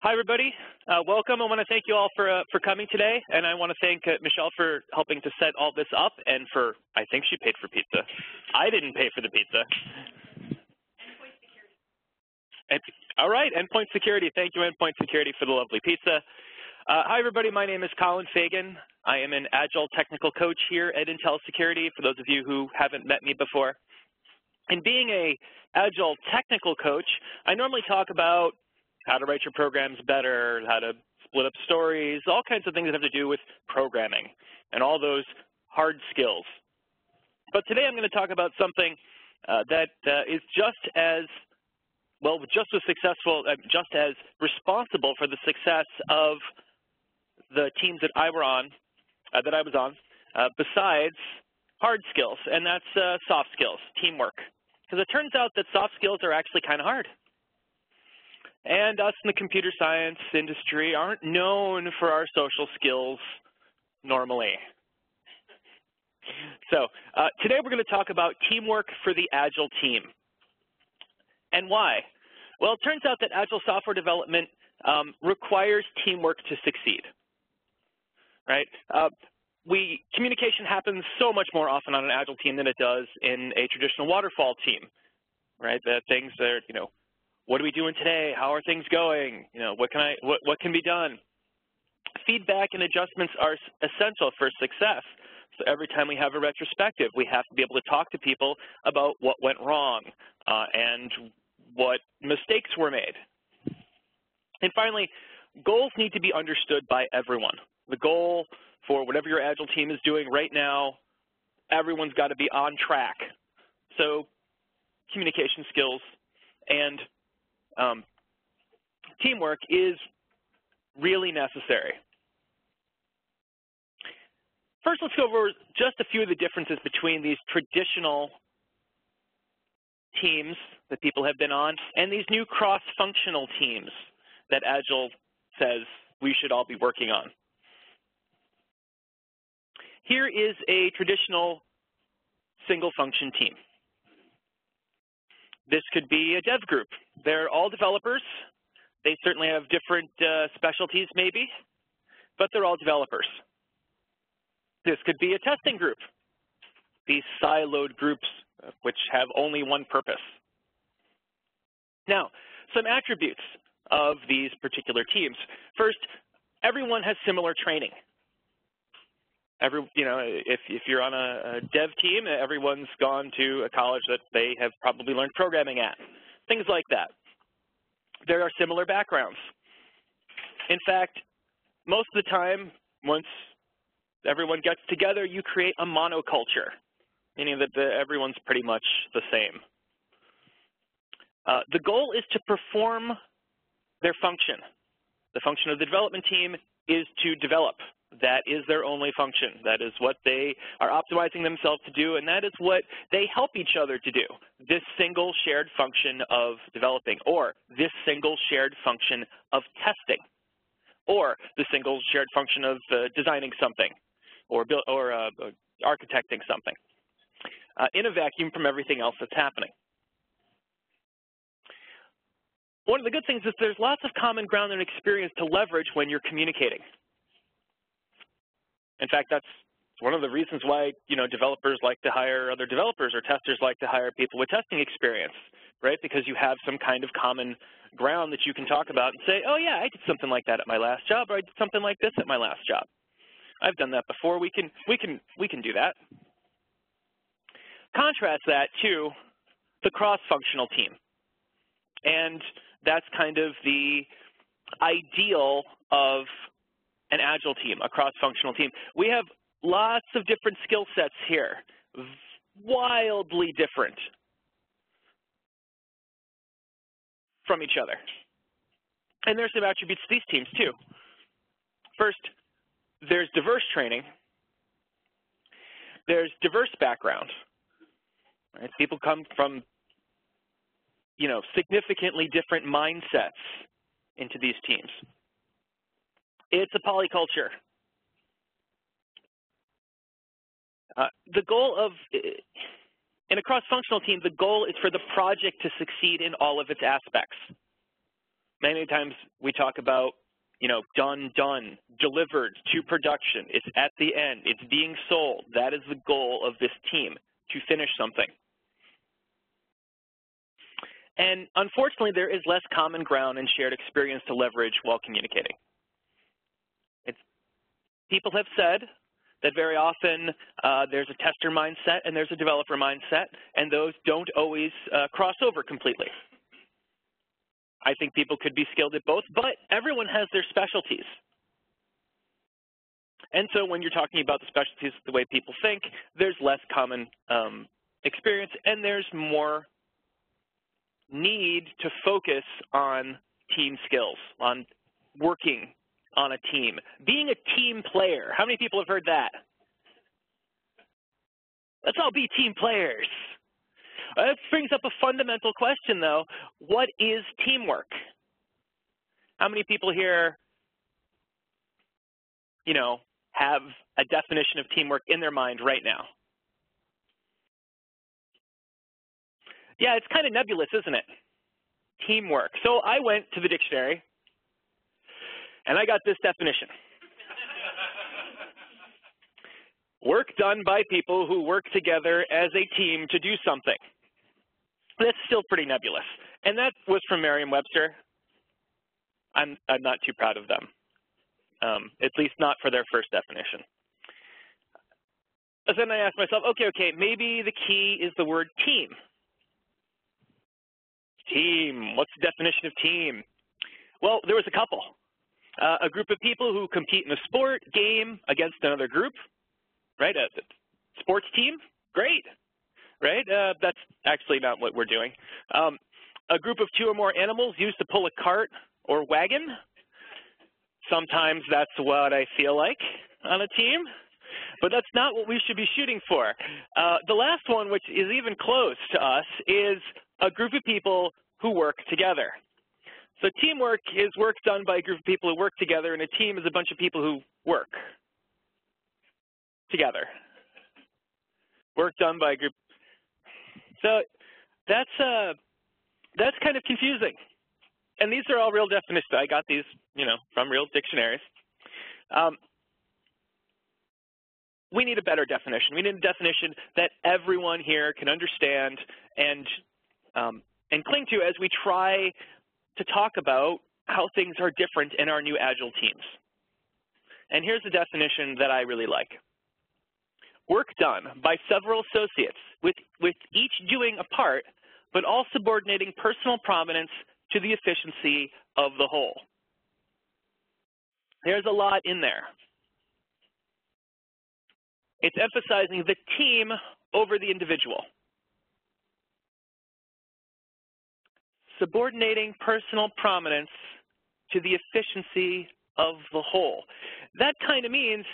Hi, everybody. Welcome. I want to thank you all for coming today, and I want to thank Michelle for helping to set all this up, and for, I think she paid for pizza. I didn't pay for the pizza. Endpoint security. All right, Endpoint Security. Thank you, Endpoint Security, for the lovely pizza. Hi, everybody. My name is Collin Fagan. I am an Agile technical coach here at Intel Security, for those of you who haven't met me before. And being a Agile technical coach, I normally talk about how to write your programs better, how to split up stories, all kinds of things that have to do with programming and all those hard skills. But today I'm going to talk about something that is just as, well, just as successful, just as responsible for the success of the teams that I was on, besides hard skills, and that's soft skills, teamwork. Because it turns out that soft skills are actually kind of hard. And us in the computer science industry aren't known for our social skills normally. So today we're going to talk about teamwork for the Agile team. And why? Well, it turns out that Agile software development requires teamwork to succeed, right? Communication happens so much more often on an Agile team than it does in a traditional waterfall team, right? That things are, what are we doing today? How are things going? What can be done? Feedback and adjustments are essential for success. So every time we have a retrospective, we have to be able to talk to people about what went wrong and what mistakes were made. And finally, goals need to be understood by everyone. The goal for whatever your Agile team is doing right now, everyone's got to be on track. So communication skills and teamwork is really necessary. First, let's go over just a few of the differences between these traditional teams that people have been on and these new cross-functional teams that Agile says we should all be working on. Here is a traditional single-function team. This could be a dev group. They're all developers. They certainly have different specialties maybe, but they're all developers. This could be a testing group, these siloed groups which have only one purpose. Now, some attributes of these particular teams. First, everyone has similar training. If you're on a dev team, everyone's gone to a college that they have probably learned programming at, things like that. There are similar backgrounds. In fact, most of the time, once everyone gets together, you create a monoculture, meaning that everyone's pretty much the same. The goal is to perform their function. The function of the development team is to develop. That is their only function. That is what they are optimizing themselves to do, and that is what they help each other to do, this single shared function of developing, or this single shared function of testing, or the single shared function of designing something, or architecting something, in a vacuum from everything else that's happening. One of the good things is there's lots of common ground and experience to leverage when you're communicating. In fact, that's one of the reasons why, developers like to hire other developers, or testers like to hire people with testing experience, right? Because you have some kind of common ground that you can talk about and say, oh yeah, I did something like that at my last job, or I did something like this at my last job. I've done that before. We can do that. Contrast that to the cross-functional team. And that's kind of the ideal of an Agile team, a cross-functional team. We have lots of different skill sets here, wildly different from each other. And there's some attributes to these teams too. First, there's diverse training. There's diverse background. Right? People come from, significantly different mindsets into these teams. It's a polyculture. The goal of, in a cross-functional team, the goal is for the project to succeed in all of its aspects. Many times we talk about, done, delivered to production. It's at the end. It's being sold. That is the goal of this team, to finish something. And unfortunately, there is less common ground and shared experience to leverage while communicating. People have said that very often there's a tester mindset and there's a developer mindset, and those don't always cross over completely. I think people could be skilled at both, but everyone has their specialties. And so when you're talking about the specialties, the way people think, there's less common experience, and there's more need to focus on team skills, on working on a team, being a team player. How many people have heard that? Let's all be team players. That brings up a fundamental question, though. What is teamwork? How many people here, have a definition of teamwork in their mind right now? Yeah, it's kind of nebulous, isn't it? Teamwork. So I went to the dictionary, and I got this definition. Work done by people who work together as a team to do something. That's still pretty nebulous. And that was from Merriam-Webster. I'm not too proud of them, at least not for their first definition. But then I asked myself, okay, maybe the key is the word team. Team, what's the definition of team? Well, there was a couple. A group of people who compete in a sport, game, against another group, right? A sports team, great, right? That's actually not what we're doing. A group of 2 or more animals used to pull a cart or wagon. Sometimes that's what I feel like on a team, but that's not what we should be shooting for. The last one, which is even close to us, is a group of people who work together. So teamwork is work done by a group of people who work together, and a team is a bunch of people who work together. Work done by a group. So that's kind of confusing. And these are all real definitions. I got these, from real dictionaries. We need a better definition. We need a definition that everyone here can understand and cling to as we try to talk about how things are different in our new Agile teams. And here's the definition that I really like. Work done by several associates, with each doing a part, but all subordinating personal prominence to the efficiency of the whole. There's a lot in there. It's emphasizing the team over the individual. Subordinating personal prominence to the efficiency of the whole. That kind of means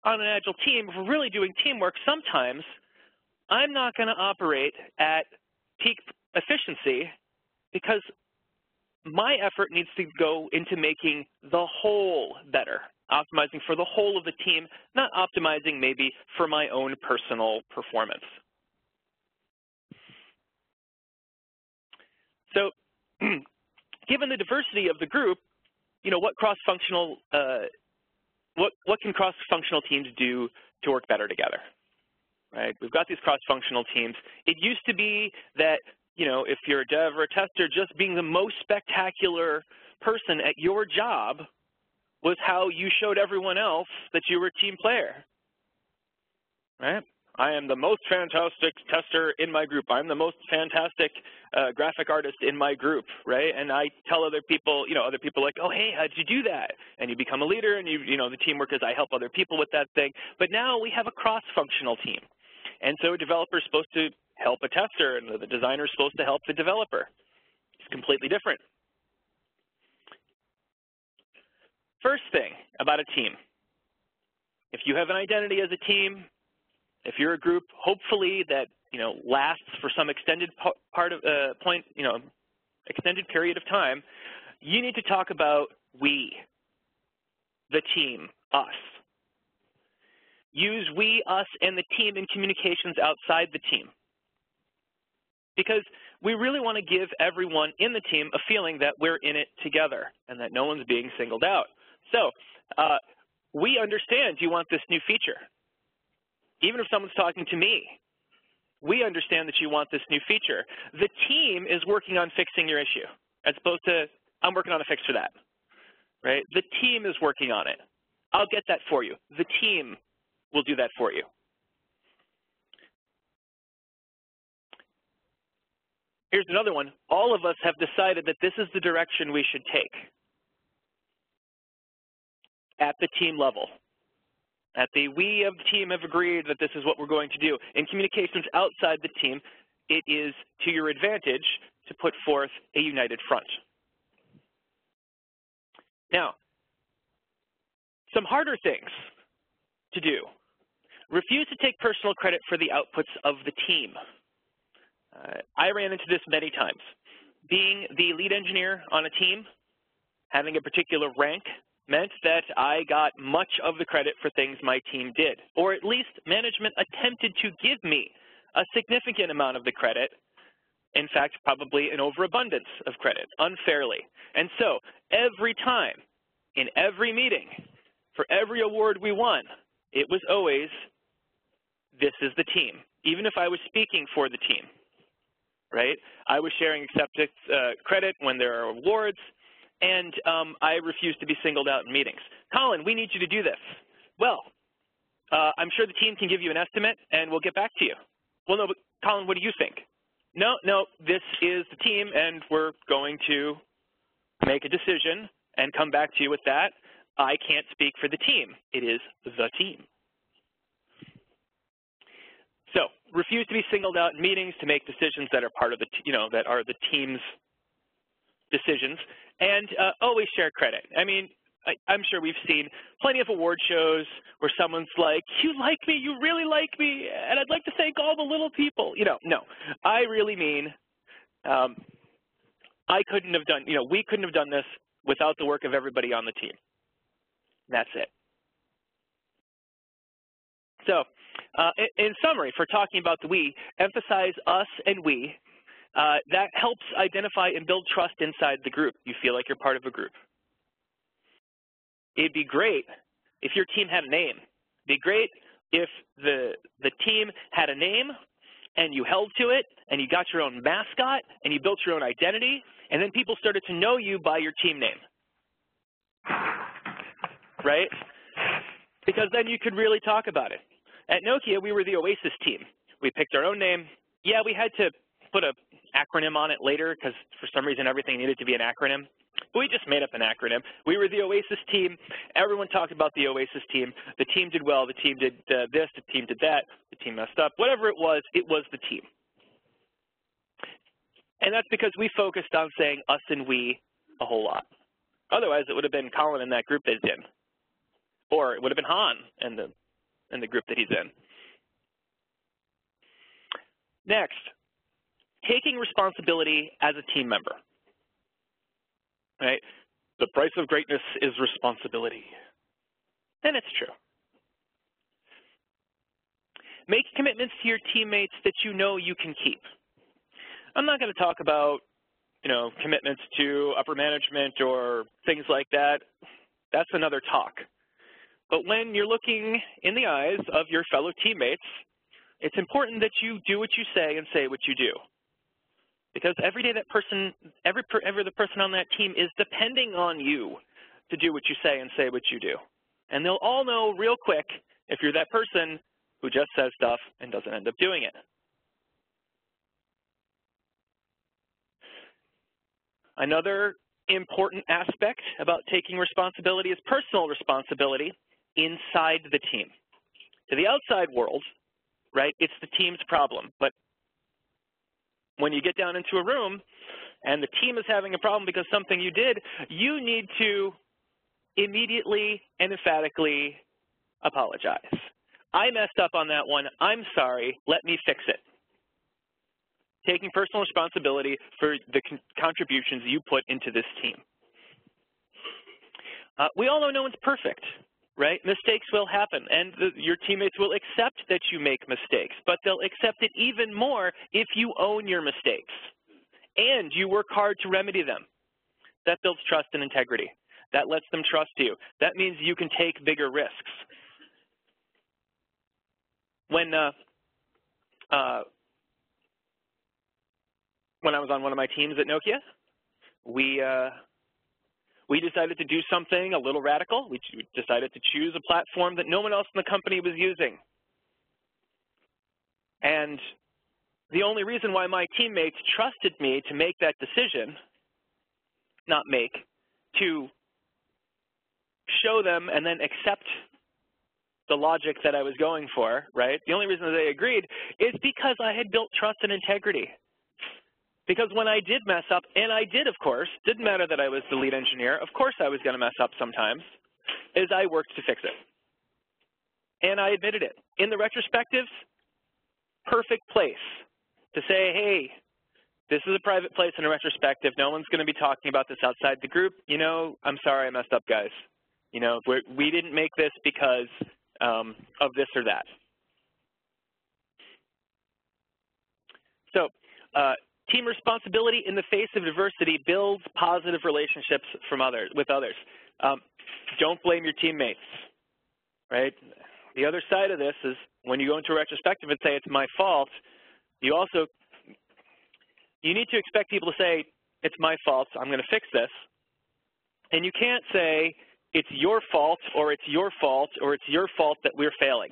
on an Agile team, if we're really doing teamwork, sometimes I'm not going to operate at peak efficiency because my effort needs to go into making the whole better, optimizing for the whole of the team, not optimizing maybe for my own personal performance. So given the diversity of the group, what cross-functional, what can cross-functional teams do to work better together, right? We've got these cross-functional teams. It used to be that, if you're a dev or a tester, just being the most spectacular person at your job was how you showed everyone else that you were a team player, right? I am the most fantastic tester in my group. I'm the most fantastic graphic artist in my group, right? And I tell other people, other people are like, oh, hey, how'd you do that? And you become a leader, and the teamwork is I help other people with that thing. But now we have a cross-functional team. And so a developer is supposed to help a tester, and the designer is supposed to help the developer. It's completely different. First thing about a team, if you have an identity as a team, if you're a group, hopefully that lasts for some extended extended period of time, you need to talk about we, the team, us. Use we, us, and the team in communications outside the team. Because we really want to give everyone in the team a feeling that we're in it together and that no one's being singled out. So we understand you want this new feature. Even if someone's talking to me, we understand that you want this new feature. The team is working on fixing your issue as opposed to, I'm working on a fix for that, right? The team is working on it. I'll get that for you. The team will do that for you. Here's another one. All of us have decided that this is the direction we should take at the team level. We of the team have agreed that this is what we're going to do. In communications outside the team, it is to your advantage to put forth a united front. Now, some harder things to do. Refuse to take personal credit for the outputs of the team. I ran into this many times. Being the lead engineer on a team, having a particular rank, meant that I got much of the credit for things my team did, or at least management attempted to give me a significant amount of the credit, in fact, probably an overabundance of credit, unfairly. And so every time, in every meeting, for every award we won, it was always, this is the team, even if I was speaking for the team, right? I was sharing acceptance credit when there are awards, and I refuse to be singled out in meetings. Collin, we need you to do this. Well, I'm sure the team can give you an estimate, and we'll get back to you. Well, no, but Collin, what do you think? No, this is the team, and we're going to make a decision and come back to you with that. I can't speak for the team. It is the team. So, refuse to be singled out in meetings to make decisions that are part of the, that are the team's decisions, and always share credit. I mean, I'm sure we've seen plenty of award shows where someone's like, you like me, you really like me, and I'd like to thank all the little people. No, I really mean, I couldn't have done, we couldn't have done this without the work of everybody on the team. That's it. So, in summary, for talking about the we, emphasize us and we. That helps identify and build trust inside the group. You feel like you're part of a group. It'd be great if your team had a name. It'd be great if the team had a name and you held to it and you got your own mascot and you built your own identity and then people started to know you by your team name. Right? Because then you could really talk about it. At Nokia, we were the Oasis team. We picked our own name. Yeah, we had to put an acronym on it later because for some reason everything needed to be an acronym. But we just made up an acronym. We were the Oasis team. Everyone talked about the Oasis team. The team did well. The team did this. The team did that. The team messed up. Whatever it was the team. And that's because we focused on saying us and we a whole lot. Otherwise, it would have been Collin in that group that he's in. Or it would have been Han in the group that he's in. Next, taking responsibility as a team member. Right? The price of greatness is responsibility. And it's true. Make commitments to your teammates that you know you can keep. I'm not going to talk about, commitments to upper management or things like that. That's another talk. But when you're looking in the eyes of your fellow teammates, it's important that you do what you say and say what you do. Because every day that person, every the person on that team is depending on you to do what you say and say what you do. And they'll all know real quick if you're that person who just says stuff and doesn't end up doing it. Another important aspect about taking responsibility is personal responsibility inside the team. To the outside world, right, it's the team's problem. But when you get down into a room and the team is having a problem because something you did, you need to immediately and emphatically apologize. I messed up on that one. I'm sorry. Let me fix it. Taking personal responsibility for the contributions you put into this team. We all know no one's perfect, right? Mistakes will happen, and your teammates will accept that you make mistakes, but they'll accept it even more if you own your mistakes. and you work hard to remedy them. That builds trust and integrity. That lets them trust you. That means you can take bigger risks. When I was on one of my teams at Nokia, we decided to do something a little radical. We decided to choose a platform that no one else in the company was using. And the only reason why my teammates trusted me to make that decision, to show them and then accept the logic that I was going for, right? The only reason that they agreed is because I had built trust and integrity. Because when I did mess up, and I did, of course, didn't matter that I was the lead engineer, of course I was going to mess up sometimes, is I worked to fix it. And I admitted it. In the retrospectives, perfect place to say, hey, this is a private place in a retrospective. No one's going to be talking about this outside the group. You know, I'm sorry I messed up, guys. You know, we didn't make this because of this or that. So, team responsibility in the face of diversity builds positive relationships with others. Don't blame your teammates, right? The other side of this is when you go into a retrospective and say it's my fault, you need to expect people to say, it's my fault, I'm going to fix this. And you can't say, it's your fault, or it's your fault, or it's your fault that we're failing.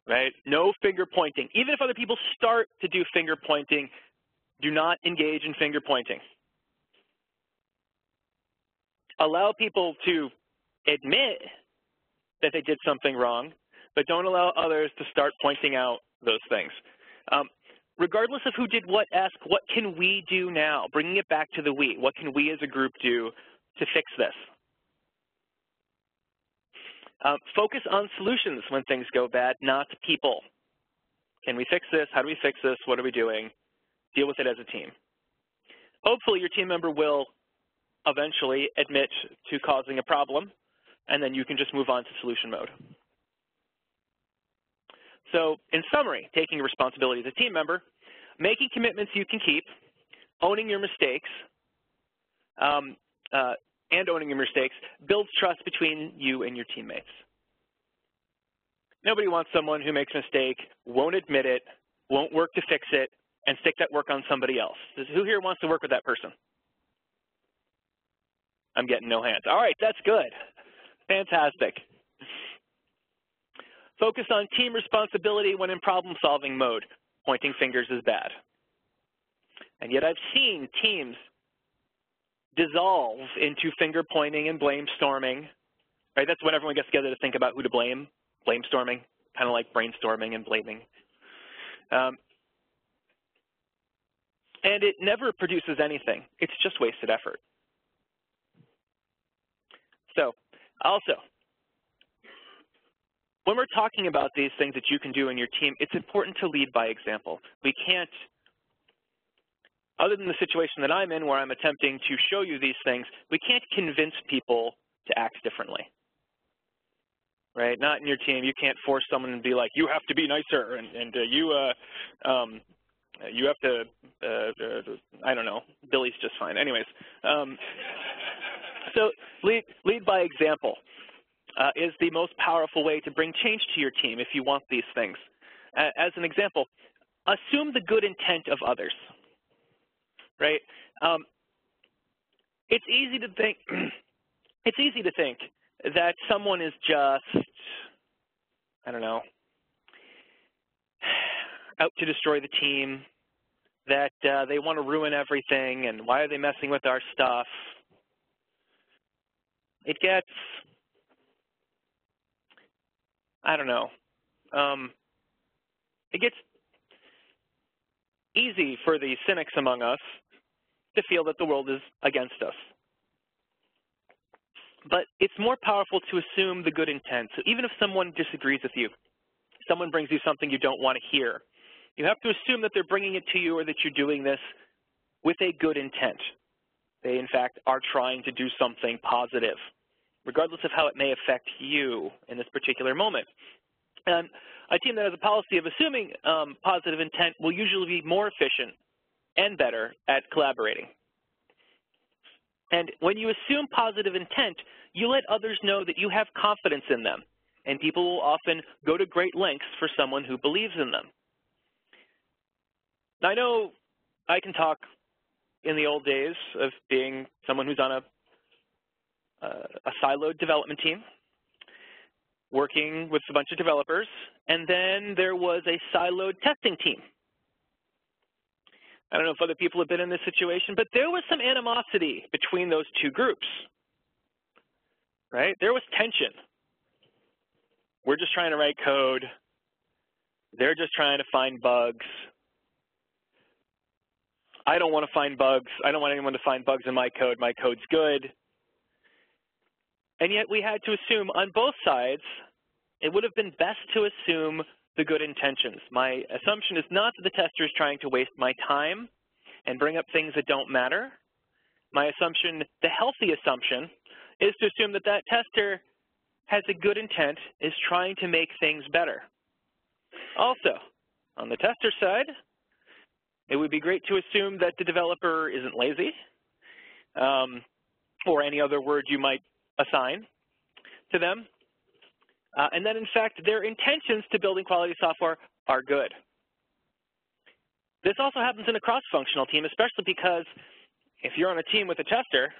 Right? No finger pointing. Even if other people start to do finger pointing, do not engage in finger pointing. Allow people to admit that they did something wrong, but don't allow others to start pointing out those things. Regardless of who did what, ask, what can we do now? Bringing it back to the we. What can we as a group do to fix this? Focus on solutions when things go bad, not people. Can we fix this? How do we fix this? What are we doing? Deal with it as a team. Hopefully your team member will eventually admit to causing a problem, and then you can just move on to solution mode. So in summary, taking responsibility as a team member, making commitments you can keep, owning your mistakes, builds trust between you and your teammates. Nobody wants someone who makes a mistake, won't admit it, won't work to fix it, and stick that work on somebody else. Who here wants to work with that person? I'm getting no hands. All right, that's good. Fantastic. Focus on team responsibility when in problem-solving mode. Pointing fingers is bad. And yet I've seen teams dissolve into finger pointing and blame storming. Right? That's when everyone gets together to think about who to blame. Blame storming, kind of like brainstorming and blaming. And it never produces anything. It's just wasted effort. So, also, when we're talking about these things that you can do in your team, it's important to lead by example. We can't, other than the situation that I'm in where I'm attempting to show you these things, we can't convince people to act differently. Right? Not in your team. You can't force someone to be like, you have to be nicer, and you have to, I don't know, Billy's just fine. Anyways, so lead by example. Is the most powerful way to bring change to your team if you want these things. As an example, assume the good intent of others, right? It's easy to think that someone is just, I don't know, out to destroy the team, that they want to ruin everything, and why are they messing with our stuff? It gets, I don't know, it gets easy for the cynics among us to feel that the world is against us. But it's more powerful to assume the good intent. So even if someone disagrees with you, someone brings you something you don't want to hear, you have to assume that they're bringing it to you or that you're doing this with a good intent. They, in fact, are trying to do something positive, regardless of how it may affect you in this particular moment. And a team that has a policy of assuming positive intent will usually be more efficient and better at collaborating. And when you assume positive intent, you let others know that you have confidence in them, and people will often go to great lengths for someone who believes in them. Now, I know I can talk in the old days of being someone who's on a siloed development team, working with a bunch of developers, and then there was a siloed testing team. I don't know if other people have been in this situation, but there was some animosity between those two groups, right? There was tension. We're just trying to write code. They're just trying to find bugs. I don't want to find bugs. I don't want anyone to find bugs in my code. My code's good. And yet we had to assume on both sides, it would have been best to assume the good intentions. My assumption is not that the tester is trying to waste my time and bring up things that don't matter. My assumption, the healthy assumption, is to assume that that tester has a good intent, is trying to make things better. Also, on the tester side, it would be great to assume that the developer isn't lazy, or any other word you might assign to them, and that in fact their intentions to building quality software are good. This also happens in a cross-functional team, especially because if you're on a team with a tester,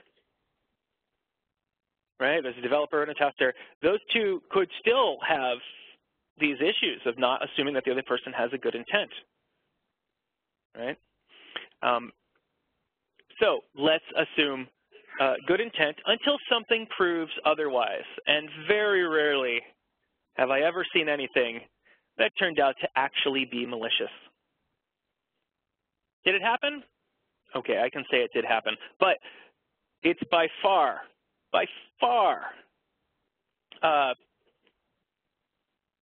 right, there's a developer and a tester, those two could still have these issues of not assuming that the other person has a good intent, right? So let's assume good intent until something proves otherwise. And very rarely have I ever seen anything that turned out to actually be malicious. Did it happen? Okay, I can say it did happen. But it's by far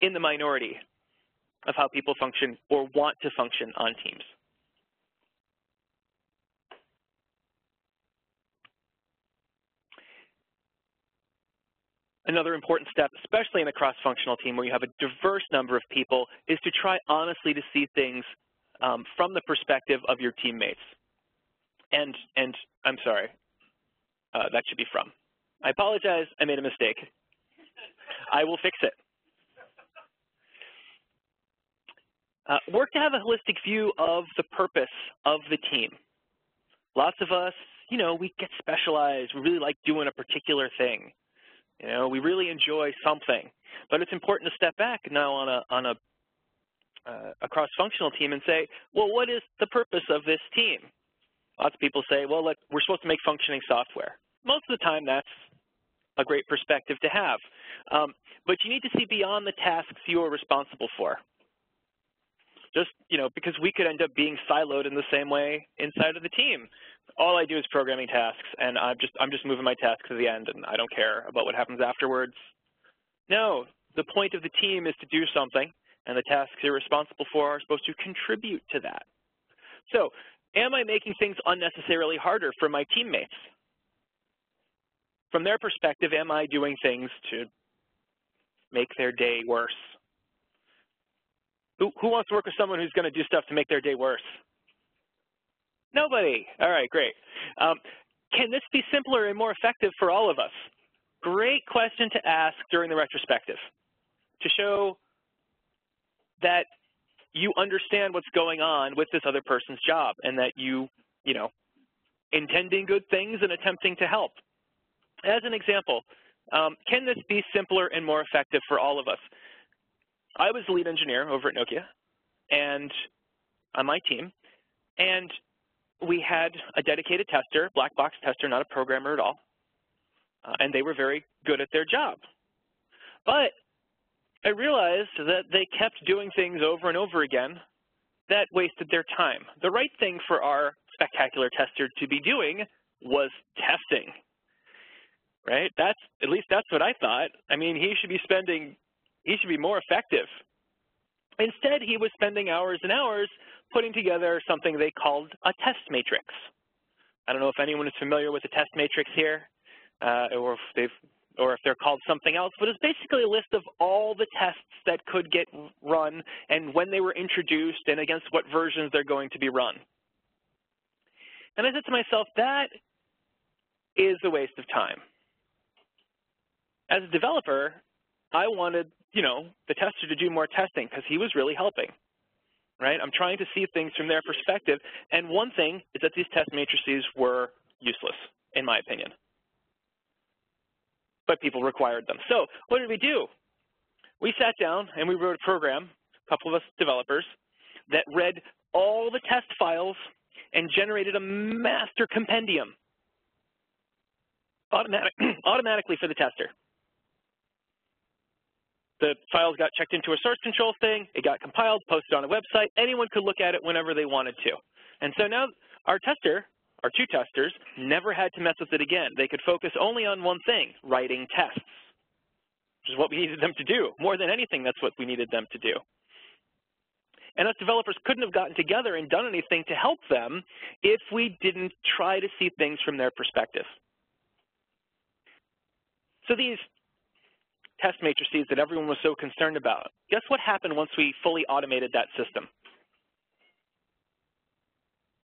in the minority of how people function or want to function on teams. Another important step, especially in a cross-functional team where you have a diverse number of people, is to try honestly to see things from the perspective of your teammates. And I'm sorry, that should be from. I apologize, I made a mistake. I will fix it. Work to have a holistic view of the purpose of the team. Lots of us, you know, we get specialized. We really like doing a particular thing. You know, we really enjoy something, but it's important to step back now on a cross-functional team and say, well, what is the purpose of this team? Lots of people say, well, look, we're supposed to make functioning software. Most of the time, that's a great perspective to have, but you need to see beyond the tasks you are responsible for. Just, you know, because we could end up being siloed in the same way inside of the team. All I do is programming tasks, and I'm just moving my tasks to the end, and I don't care about what happens afterwards. No, the point of the team is to do something, and the tasks you're responsible for are supposed to contribute to that. So, am I making things unnecessarily harder for my teammates? From their perspective, am I doing things to make their day worse? Who wants to work with someone who's going to do stuff to make their day worse? Nobody. All right, great. Can this be simpler and more effective for all of us? Great question to ask during the retrospective to show that you understand what's going on with this other person's job and that you know, intending good things and attempting to help. As an example, can this be simpler and more effective for all of us? I was the lead engineer over at Nokia and on my team, and we had a dedicated tester, black box tester, not a programmer at all, and they were very good at their job. But I realized that they kept doing things over and over again that wasted their time. The right thing for our spectacular tester to be doing was testing, right? At least that's what I thought. I mean, he should be more effective. Instead, he was spending hours and hours putting together something they called a test matrix. I don't know if anyone is familiar with the test matrix here, or if they've or if they're called something else, but it's basically a list of all the tests that could get run and when they were introduced and against what versions they're going to be run. And I said to myself, that is a waste of time. As a developer, I wanted, the tester to do more testing because he was really helping, right? I'm trying to see things from their perspective, and one thing is that these test matrices were useless, in my opinion. But people required them. So what did we do? We sat down and we wrote a program, a couple of us developers, that read all the test files and generated a master compendium automatically for the tester. The files got checked into a source control thing, it got compiled, posted on a website, anyone could look at it whenever they wanted to. And so now our two testers, never had to mess with it again. They could focus only on one thing, writing tests, which is what we needed them to do. More than anything, that's what we needed them to do. And us developers couldn't have gotten together and done anything to help them if we didn't try to see things from their perspective. So these test matrices that everyone was so concerned about, guess what happened once we fully automated that system?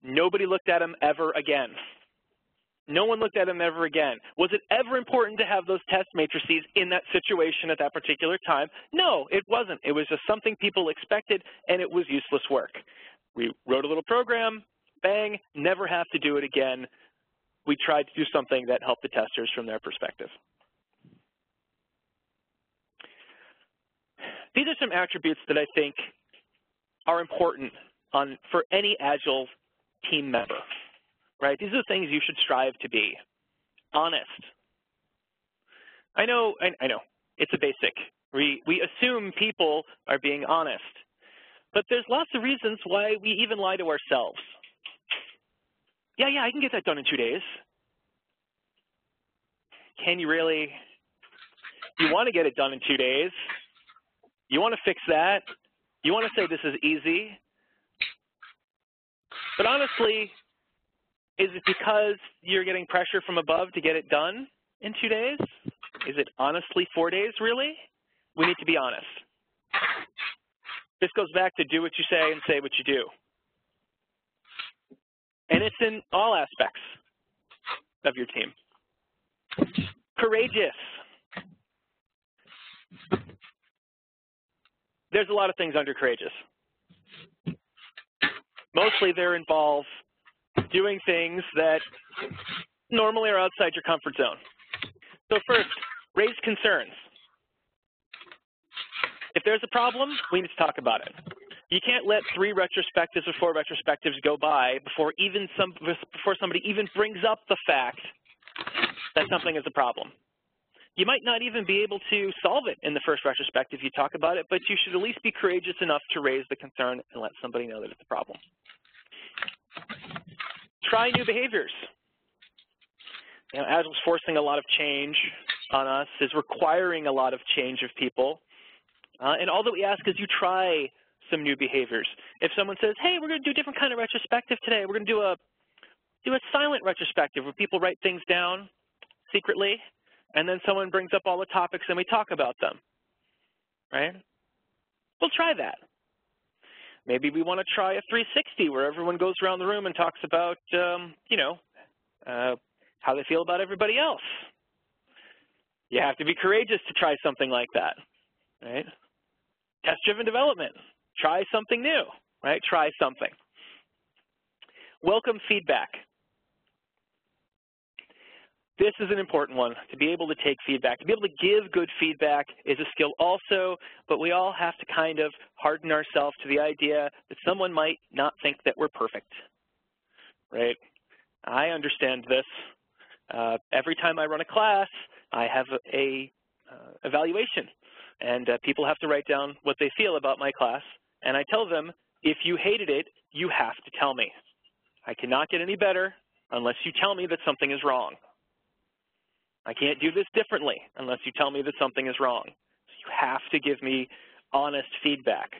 Nobody looked at them ever again. No one looked at them ever again. Was it ever important to have those test matrices in that situation at that particular time? No, it wasn't. It was just something people expected, and it was useless work. We wrote a little program, bang, never have to do it again. We tried to do something that helped the testers from their perspective. These are some attributes that I think are important for any Agile team member, right? These are the things you should strive to be. Honest. I know, it's a basic. We assume people are being honest, but there's lots of reasons why we even lie to ourselves. Yeah, I can get that done in 2 days. Can you really? You want to get it done in 2 days. You want to fix that. You want to say this is easy. But honestly, is it because you're getting pressure from above to get it done in 2 days? Is it honestly 4 days, really? We need to be honest. This goes back to do what you say and say what you do. And it's in all aspects of your team. Courageous. There's a lot of things under courageous. Mostly they involve doing things that normally are outside your comfort zone. So first, raise concerns. If there's a problem, we need to talk about it. You can't let 3 retrospectives or 4 retrospectives go by before somebody even brings up the fact that something is a problem. You might not even be able to solve it in the first retrospective you talk about it, but you should at least be courageous enough to raise the concern and let somebody know that it's a problem. Try new behaviors. Agile's forcing a lot of change on us, is requiring a lot of change of people. And all that we ask is you try some new behaviors. If someone says, hey, we're going to do a different kind of retrospective today, we're going to do a silent retrospective where people write things down secretly, and then someone brings up all the topics and we talk about them, right? We'll try that. Maybe we want to try a 360 where everyone goes around the room and talks about, how they feel about everybody else. You have to be courageous to try something like that, right? Test-driven development. Try something new, right? Try something. Welcome feedback. This is an important one, to be able to take feedback. To be able to give good feedback is a skill also, but we all have to kind of harden ourselves to the idea that someone might not think that we're perfect, right? I understand this. Every time I run a class, I have a evaluation, and people have to write down what they feel about my class, and I tell them, if you hated it, you have to tell me. I cannot get any better unless you tell me that something is wrong. I can't do this differently unless you tell me that something is wrong. So you have to give me honest feedback.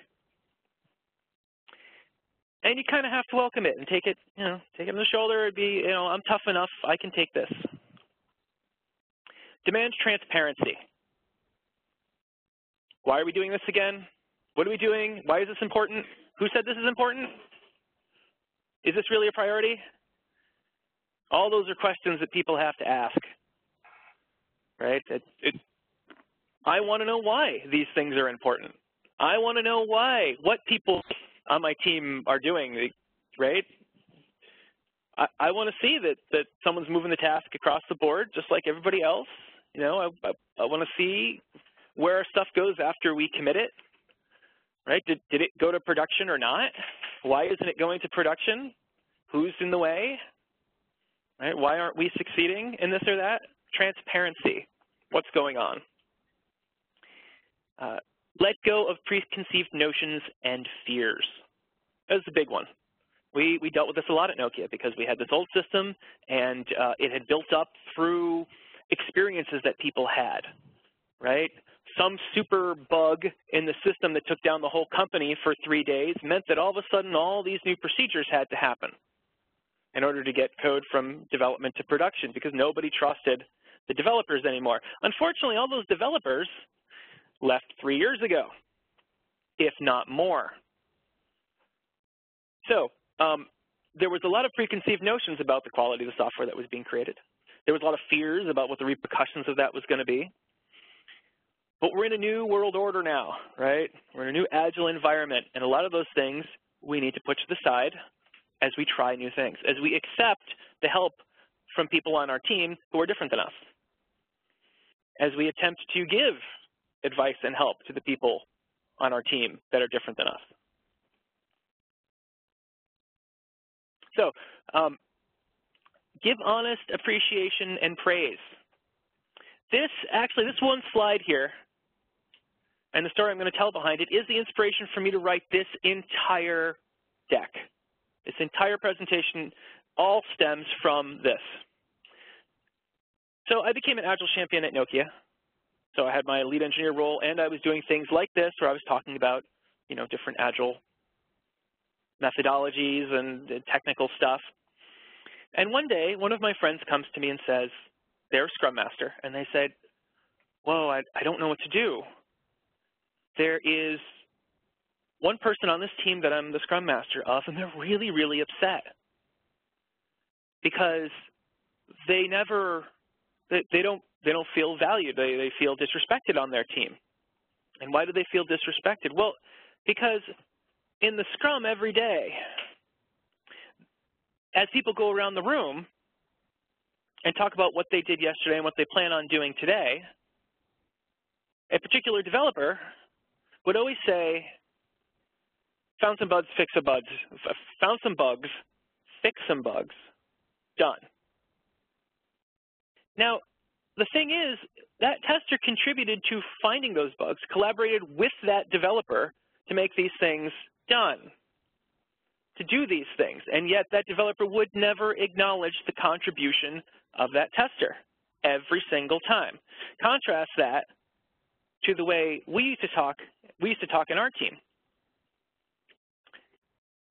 And you kind of have to welcome it and take it, take it on the shoulder and be, I'm tough enough, I can take this. demands transparency. Why are we doing this again? What are we doing? Why is this important? Who said this is important? Is this really a priority? All those are questions that people have to ask, right? I want to know why these things are important. I want to know what people on my team are doing, right? I want to see that someone's moving the task across the board just like everybody else. You know, I want to see where our stuff goes after we commit it, right? Did it go to production or not? Why isn't it going to production? Who's in the way? Right? Why aren't we succeeding in this or that? Transparency. What's going on? Let go of preconceived notions and fears. That's a big one. We dealt with this a lot at Nokia because we had this old system and it had built up through experiences that people had, right? Some super bug in the system that took down the whole company for 3 days meant that all of a sudden all these new procedures had to happen in order to get code from development to production because nobody trusted the developers anymore. Unfortunately, all those developers left 3 years ago, if not more. So there was a lot of preconceived notions about the quality of the software that was being created. There was a lot of fears about what the repercussions of that was going to be. But we're in a new world order now, right? We're in a new Agile environment, and a lot of those things we need to put to the side as we try new things, as we accept the help from people on our team who are different than us, as we attempt to give advice and help to the people on our team that are different than us. So give honest appreciation and praise. This one slide here and the story I'm going to tell behind it is the inspiration for me to write this entire deck. This entire presentation all stems from this. So I became an Agile champion at Nokia. So I had my lead engineer role, and I was doing things like this where I was talking about, you know, different Agile methodologies and technical stuff. And one day, one of my friends comes to me and says, they're a Scrum Master, and they said, whoa, I don't know what to do. There is one person on this team that I'm the Scrum Master of, and they're really, really upset because they don't feel valued. They feel disrespected on their team. And why do they feel disrespected? Well, because in the Scrum every day, as people go around the room and talk about what they did yesterday and what they plan on doing today, a particular developer would always say, found some bugs, fix some bugs, found some bugs, fix some bugs, done. Now, the thing is, that tester contributed to finding those bugs, collaborated with that developer to make these things done, to do these things, and yet that developer would never acknowledge the contribution of that tester every single time. Contrast that to the way we used to talk in our team.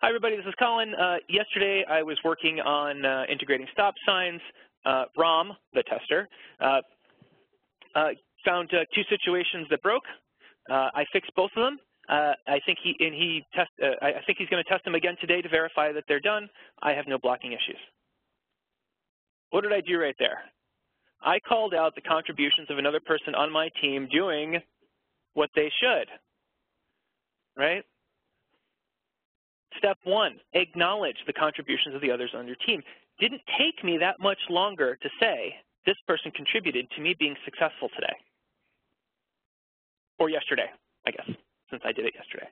Hi, everybody. This is Collin. Yesterday, I was working on integrating stop signs. Ram, the tester, found 2 situations that broke. I fixed both of them. I think he's going to test them again today to verify that they're done. I have no blocking issues. What did I do right there? I called out the contributions of another person on my team doing what they should, right? Step 1, acknowledge the contributions of the others on your team. Didn't take me that much longer to say this person contributed to me being successful today. Or yesterday, I guess, since I did it yesterday.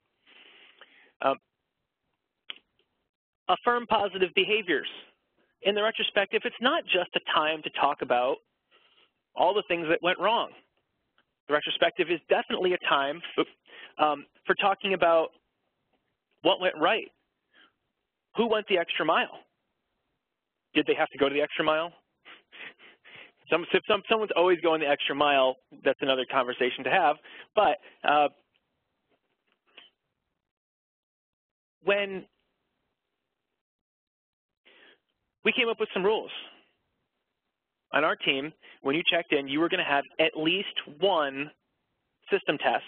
Affirm positive behaviors. In the retrospective, it's not just a time to talk about all the things that went wrong. The retrospective is definitely a time for talking about what went right. Who went the extra mile? Did they have to go to the extra mile? If someone's always going the extra mile, that's another conversation to have. But when we came up with some rules, on our team, when you checked in, you were going to have at least one system test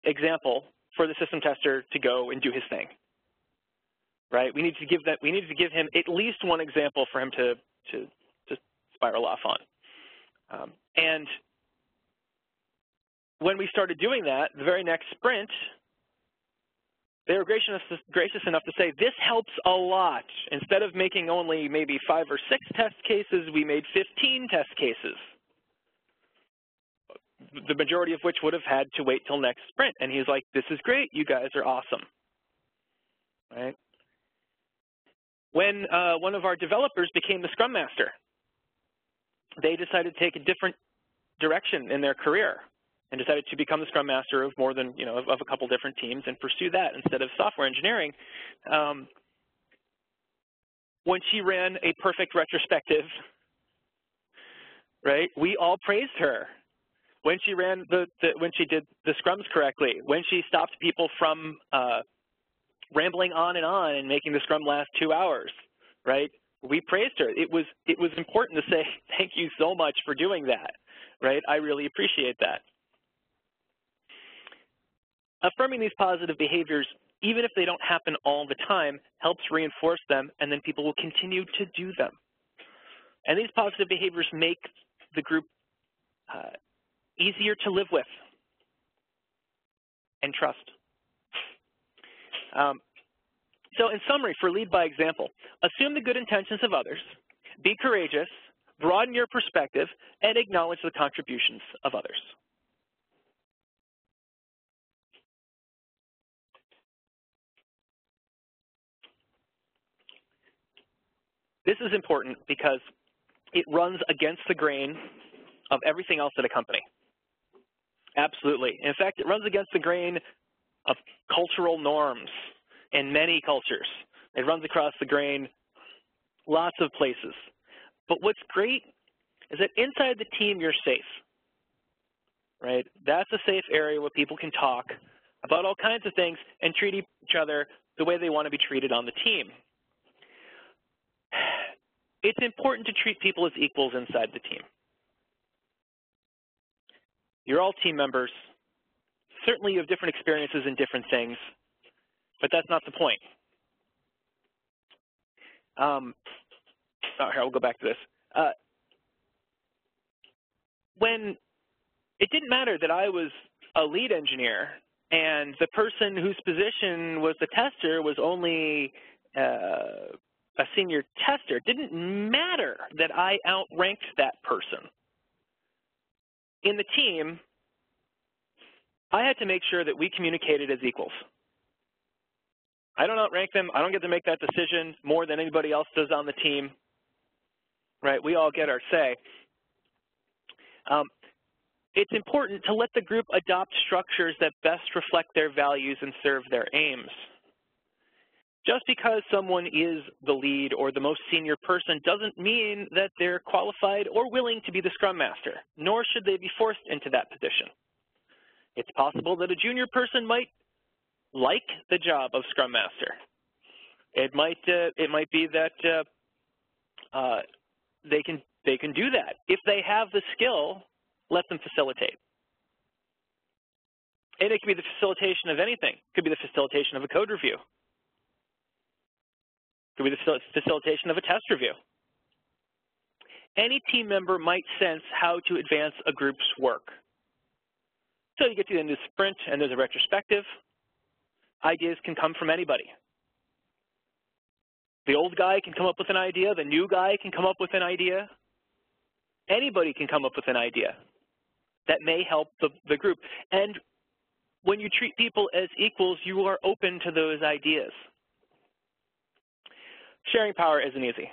example for the system tester to go and do his thing, right? We need to give him at least one example for him to spiral off on. And when we started doing that, the very next sprint, they were gracious enough to say, this helps a lot. Instead of making only maybe 5 or 6 test cases, we made 15 test cases, the majority of which would have had to wait till next sprint. And he's like, this is great. You guys are awesome, right? When one of our developers became the Scrum Master, they decided to take a different direction in their career and decided to become the Scrum Master of more than, of a couple different teams and pursue that instead of software engineering. When she ran a perfect retrospective, right, we all praised her. When she ran when she did the scrums correctly, when she stopped people from rambling on and making the scrum last 2 hours, right? We praised her. It was important to say, thank you so much for doing that, right? I really appreciate that. Affirming these positive behaviors, even if they don't happen all the time, helps reinforce them, and then people will continue to do them. And these positive behaviors make the group easier to live with and trust. So in summary, for lead by example, assume the good intentions of others, be courageous, broaden your perspective, and acknowledge the contributions of others. This is important because it runs against the grain of everything else at a company. Absolutely. In fact, it runs against the grain of cultural norms in many cultures. It runs across the grain lots of places. But what's great is that inside the team, you're safe, right? That's a safe area where people can talk about all kinds of things and treat each other the way they want to be treated on the team. It's important to treat people as equals inside the team. You're all team members. Certainly you have different experiences in different things, but that's not the point. I'll go back to this. When it didn't matter that I was a lead engineer and the person whose position was the tester was only a senior tester, it didn't matter that I outranked that person. In the team, I had to make sure that we communicated as equals. I don't outrank them. I don't get to make that decision more than anybody else does on the team, right? We all get our say. It's important to let the group adopt structures that best reflect their values and serve their aims. Just because someone is the lead or the most senior person doesn't mean that they're qualified or willing to be the Scrum Master, nor should they be forced into that position. It's possible that a junior person might like the job of Scrum Master. It might be that they can do that. If they have the skill, let them facilitate. And it could be the facilitation of anything. It could be the facilitation of a code review. It could be the facilitation of a test review. Any team member might sense how to advance a group's work. So you get to the end of the sprint and there's a retrospective. Ideas can come from anybody. The old guy can come up with an idea. The new guy can come up with an idea. Anybody can come up with an idea that may help the group. And when you treat people as equals, you are open to those ideas. Sharing power isn't easy.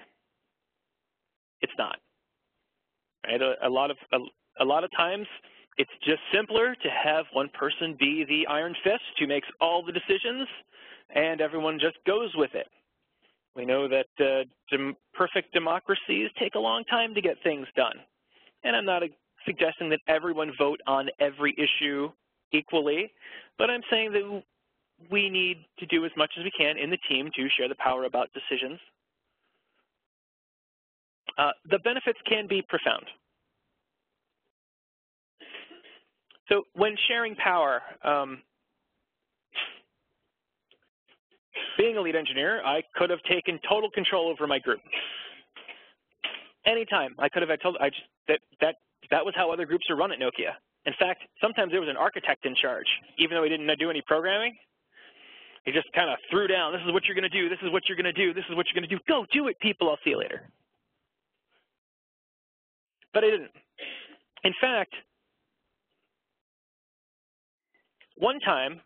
It's not. Right? A lot of times, it's just simpler to have one person be the iron fist who makes all the decisions, and everyone just goes with it. We know that perfect democracies take a long time to get things done. And I'm not suggesting that everyone vote on every issue equally, but I'm saying that we need to do as much as we can in the team to share the power about decisions. the benefits can be profound. So when sharing power, being a lead engineer, I could have taken total control over my group. Anytime I could have told, that was how other groups are run at Nokia. In fact, sometimes there was an architect in charge, even though he didn't do any programming. He just kind of threw down, this is what you're going to do, this is what you're going to do, this is what you're going to do. Go do it, people, I'll see you later. But I didn't. In fact, one time,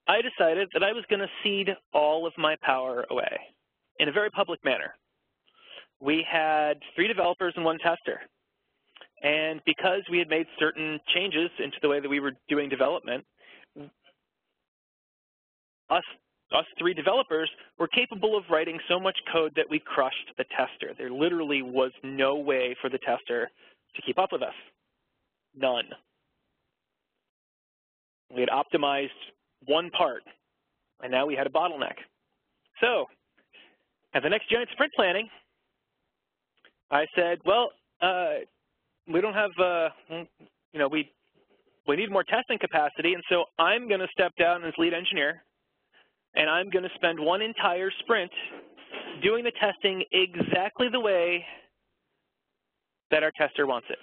I decided that I was going to cede all of my power away in a very public manner. We had 3 developers and 1 tester. And because we had made certain changes into the way that we were doing development, us 3 developers were capable of writing so much code that we crushed the tester. There literally was no way for the tester to keep up with us. None. We had optimized 1 part, and now we had a bottleneck. So at the next giant sprint planning, I said, well, we don't have, we need more testing capacity, and so I'm going to step down as lead engineer, and I'm going to spend 1 entire sprint doing the testing exactly the way that our tester wants it.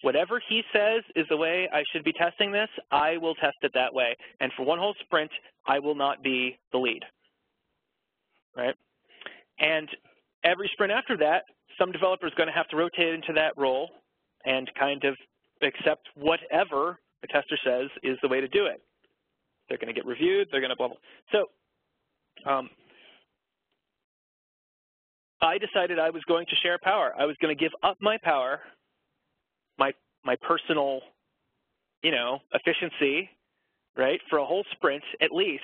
Whatever he says is the way I should be testing this, I will test it that way. And for 1 whole sprint, I will not be the lead, right? And every sprint after that, some developer is going to have to rotate into that role and kind of accept whatever the tester says is the way to do it. They're going to get reviewed. They're going to blah, blah. So I decided I was going to share power. I was going to give up my power, my personal, efficiency, right, for a whole sprint at least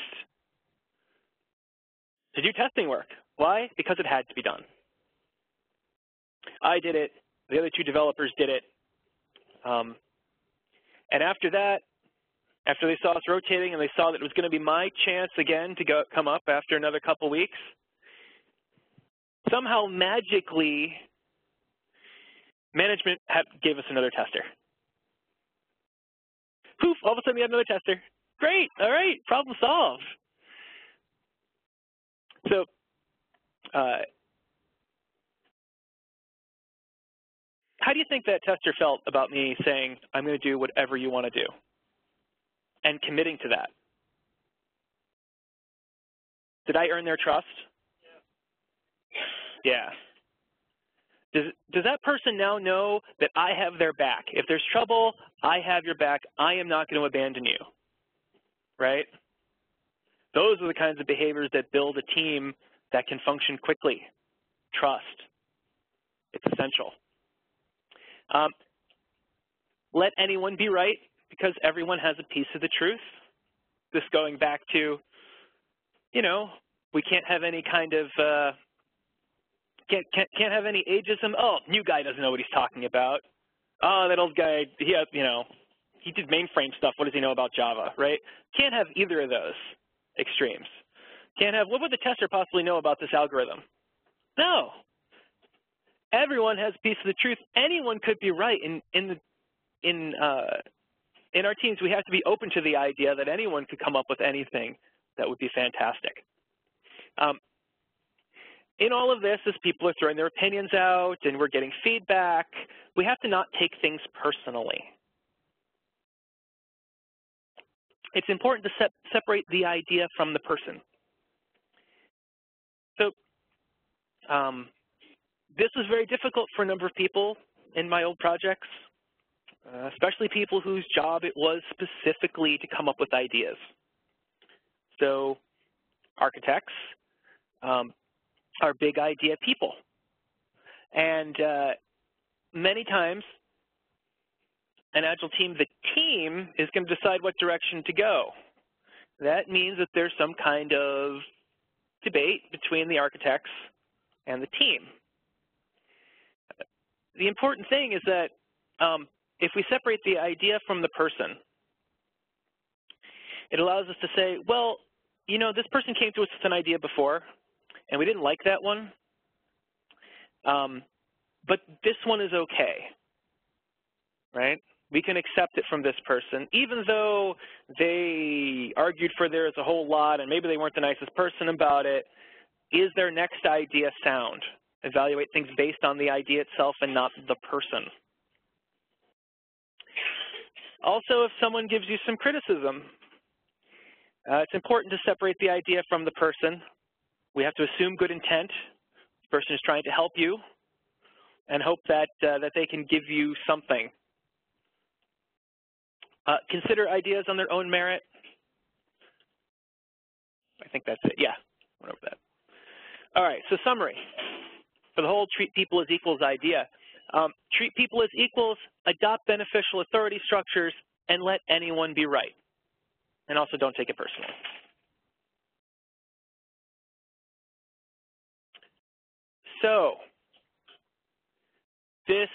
to do testing work. Why? Because it had to be done. I did it. The other 2 developers did it. And after that, after they saw us rotating and they saw that it was going to be my chance again to come up after another couple weeks, somehow magically, management gave us another tester. Poof, all of a sudden we had another tester. Great, all right, problem solved. So how do you think that tester felt about me saying, I'm going to do whatever you want to do, and committing to that? Did I earn their trust? Yeah. Does that person now know that I have their back? If there's trouble, I have your back. I am not going to abandon you, right? Those are the kinds of behaviors that build a team that can function quickly. Trust. It's essential. Let anyone be right, because everyone has a piece of the truth. This going back to, we can't have any kind of, can't have any ageism. Oh, new guy doesn't know what he's talking about. Oh, that old guy, he did mainframe stuff. What does he know about Java, right? Can't have either of those extremes. Can't have, what would the tester possibly know about this algorithm? No. Everyone has a piece of the truth. Anyone could be right. In our teams, we have to be open to the idea that anyone could come up with anything that would be fantastic. In all of this, as people are throwing their opinions out and we're getting feedback, we have to not take things personally. It's important to separate the idea from the person. So this was very difficult for a number of people in my old projects, especially people whose job it was specifically to come up with ideas. So architects are big idea people. And many times, an Agile team, the team is going to decide what direction to go. That means that there's some kind of debate between the architects and the team. The important thing is that if we separate the idea from the person, it allows us to say, well, this person came to us with an idea before, and we didn't like that one. But this one is okay, right? We can accept it from this person, even though they argued for theirs a whole lot and maybe they weren't the nicest person about it. Is their next idea sound? Evaluate things based on the idea itself and not the person. Also, if someone gives you some criticism, it's important to separate the idea from the person. We have to assume good intent. The person is trying to help you and hope that, that they can give you something. Consider ideas on their own merit. I think that's it. Yeah, went over that. All right, so summary. For the whole treat people as equals idea. Treat people as equals, adopt beneficial authority structures, and let anyone be right. And also don't take it personally. So this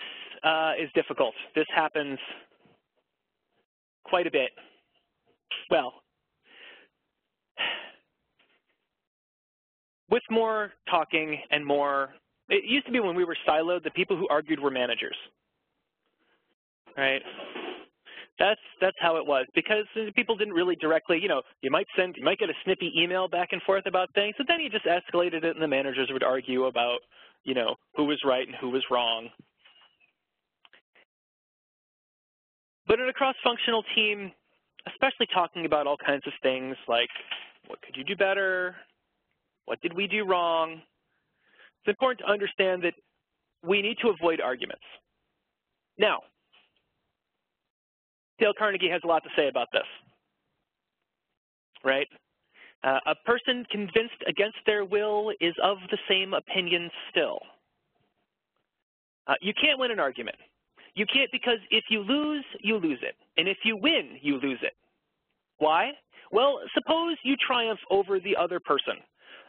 is difficult. This happens quite a bit. Well, with more talking and more, it used to be when we were siloed, the people who argued were managers, right? That's how it was, because people didn't really directly, you might get a snippy email back and forth about things, but then you just escalated it and the managers would argue about, who was right and who was wrong. But in a cross-functional team, especially talking about all kinds of things like, what could you do better? What did we do wrong? It's important to understand that we need to avoid arguments. Now, Dale Carnegie has a lot to say about this, right? A person convinced against their will is of the same opinion still. You can't win an argument. You can't, because if you lose it. And if you win, you lose it. Why? Well, suppose you triumph over the other person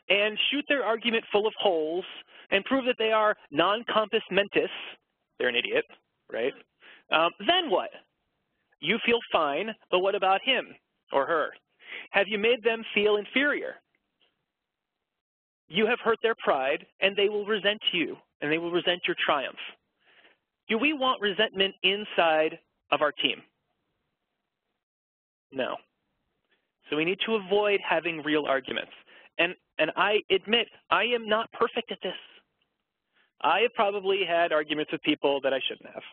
and shoot their argument full of holes and prove that they are non-compos mentis, they're an idiot, right? Then what? You feel fine, but what about him or her? Have you made them feel inferior? You have hurt their pride, and they will resent you, and they will resent your triumph. Do we want resentment inside of our team? No. So we need to avoid having real arguments. And I admit, I am not perfect at this. I have probably had arguments with people that I shouldn't have.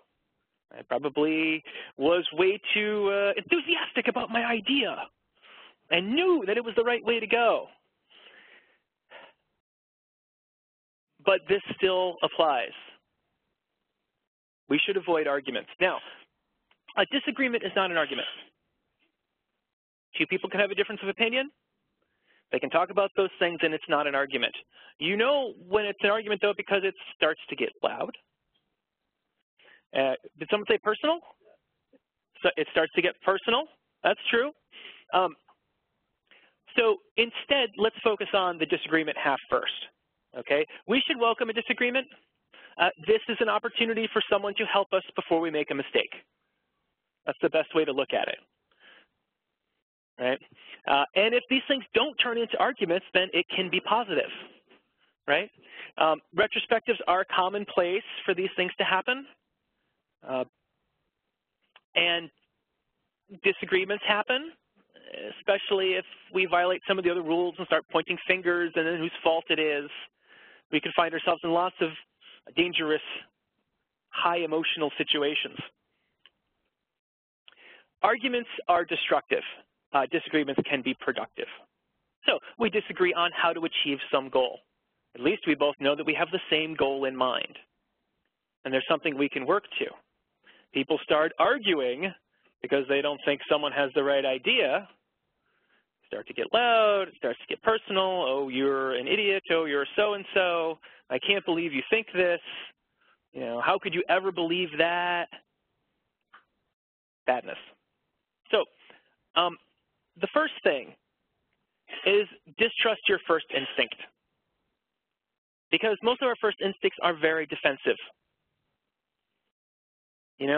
I probably was way too enthusiastic about my idea and knew that it was the right way to go. But this still applies. We should avoid arguments. Now, a disagreement is not an argument. Two people can have a difference of opinion. They can talk about those things, and it's not an argument. You know when it's an argument, though, because it starts to get loud. Did someone say personal? So it starts to get personal. That's true. So instead, let's focus on the disagreement half first. Okay? We should welcome a disagreement. This is an opportunity for someone to help us before we make a mistake. That's the best way to look at it. Right? And if these things don't turn into arguments, then it can be positive. Right? Retrospectives are a common place for these things to happen. And disagreements happen, especially if we violate some of the other rules and start pointing fingers and then whose fault it is. We can find ourselves in lots of dangerous, high emotional situations. Arguments are destructive. Disagreements can be productive. So we disagree on how to achieve some goal. At least we both know that we have the same goal in mind. And there's something we can work to. People start arguing because they don't think someone has the right idea. Start to get loud, it starts to get personal. Oh, you're an idiot. Oh, you're so-and-so. I can't believe you think this. How could you ever believe that? Badness. So the first thing is distrust your first instinct. Because most of our first instincts are very defensive. In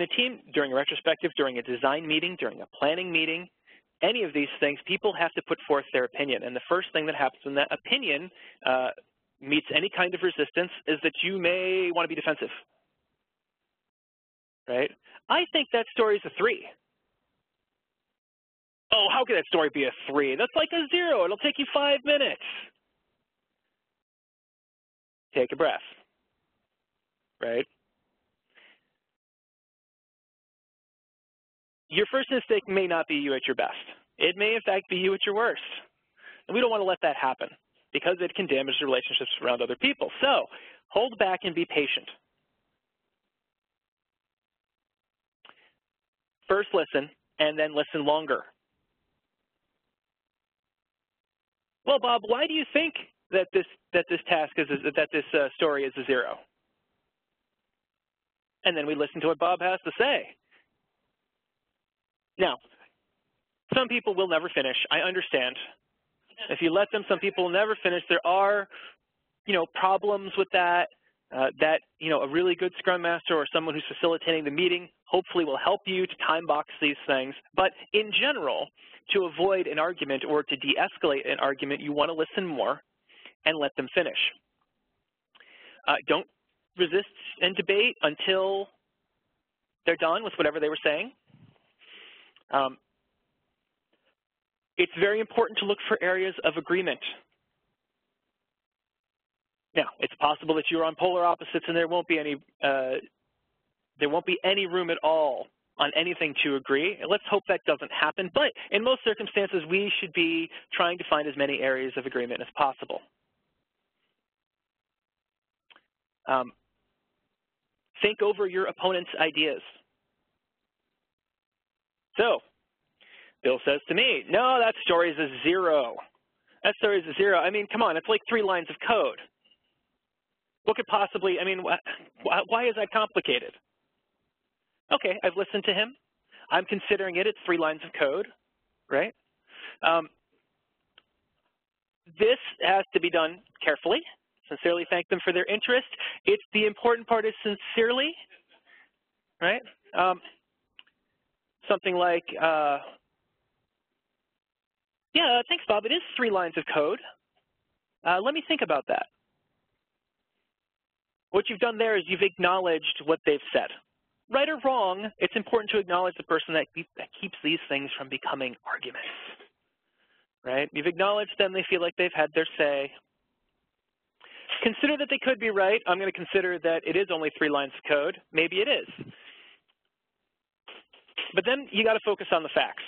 a team, during a retrospective, during a design meeting, during a planning meeting, any of these things, people have to put forth their opinion. And the first thing that happens when that opinion meets any kind of resistance is that you may want to be defensive, right? I think that story is a 3. Oh, how could that story be a 3? That's like a 0. It'll take you 5 minutes. Take a breath, right? Your first instinct may not be you at your best. It may, in fact, be you at your worst. And we don't want to let that happen because it can damage the relationships around other people. So hold back and be patient. First listen, and then listen longer. Well, Bob, why do you think that this story is a 0? And then we listen to what Bob has to say. Now, some people will never finish. I understand. If you let them, some people will never finish. There are, problems with that. A really good Scrum Master or someone who's facilitating the meeting hopefully will help you to time box these things. But in general, to avoid an argument or to de-escalate an argument, you want to listen more and let them finish. Don't resist and debate until they're done with whatever they were saying. It's very important to look for areas of agreement. Now, it's possible that you're on polar opposites and there won't be any room at all on anything to agree. Let's hope that doesn't happen. But in most circumstances, we should be trying to find as many areas of agreement as possible. Think over your opponent's ideas. So, Bill says to me, no, that story is a 0. That story is a 0. I mean, come on, it's like 3 lines of code. What could possibly, why is that complicated? Okay, I've listened to him. I'm considering it. It's 3 lines of code, right? This has to be done carefully. Sincerely thank them for their interest. The important part is sincerely, right? Something like, yeah, thanks, Bob. It is 3 lines of code. Let me think about that. What you've done there is you've acknowledged what they've said. Right or wrong, it's important to acknowledge the person that keeps these things from becoming arguments, right? You've acknowledged them. They feel like they've had their say. Consider that they could be right. I'm going to consider that it is only 3 lines of code. Maybe it is. But then you got to focus on the facts.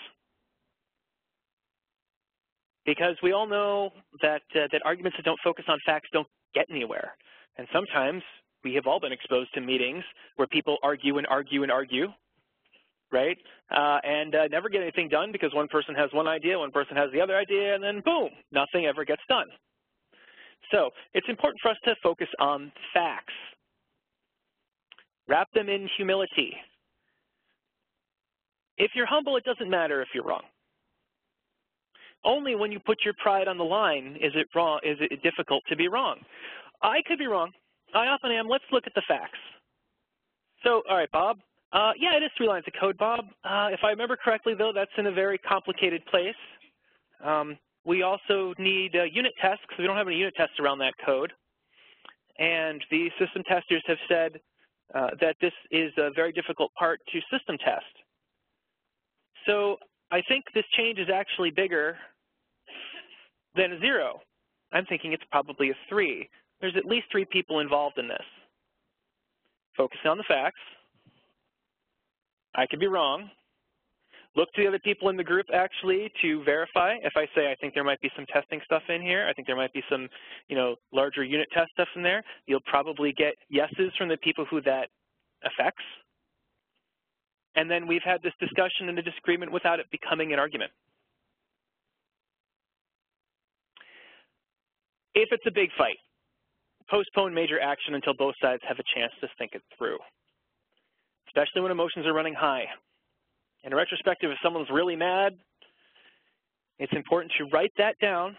Because we all know that arguments that don't focus on facts don't get anywhere. And sometimes we have all been exposed to meetings where people argue and argue and argue, right? And never get anything done because one person has one idea, one person has the other idea, and then boom, nothing ever gets done. So it's important for us to focus on facts. Wrap them in humility. If you're humble, it doesn't matter if you're wrong. Only when you put your pride on the line is it difficult to be wrong. I could be wrong. I often am. Let's look at the facts. So, all right, Bob. Yeah, it is 3 lines of code, Bob. If I remember correctly, though, that's in a very complicated place. We also need unit tests because we don't have any unit tests around that code. And the system testers have said that this is a very difficult part to system test. So I think this change is actually bigger than a 0. I'm thinking it's probably a 3. There's at least 3 people involved in this. Focus on the facts. I could be wrong. Look to the other people in the group actually to verify. If I say I think there might be some testing stuff in here, I think there might be some, larger unit test stuff in there, you'll probably get yeses from the people who that affects. And then we've had this discussion and a disagreement without it becoming an argument. If it's a big fight, postpone major action until both sides have a chance to think it through, especially when emotions are running high. In a retrospective, if someone's really mad, it's important to write that down,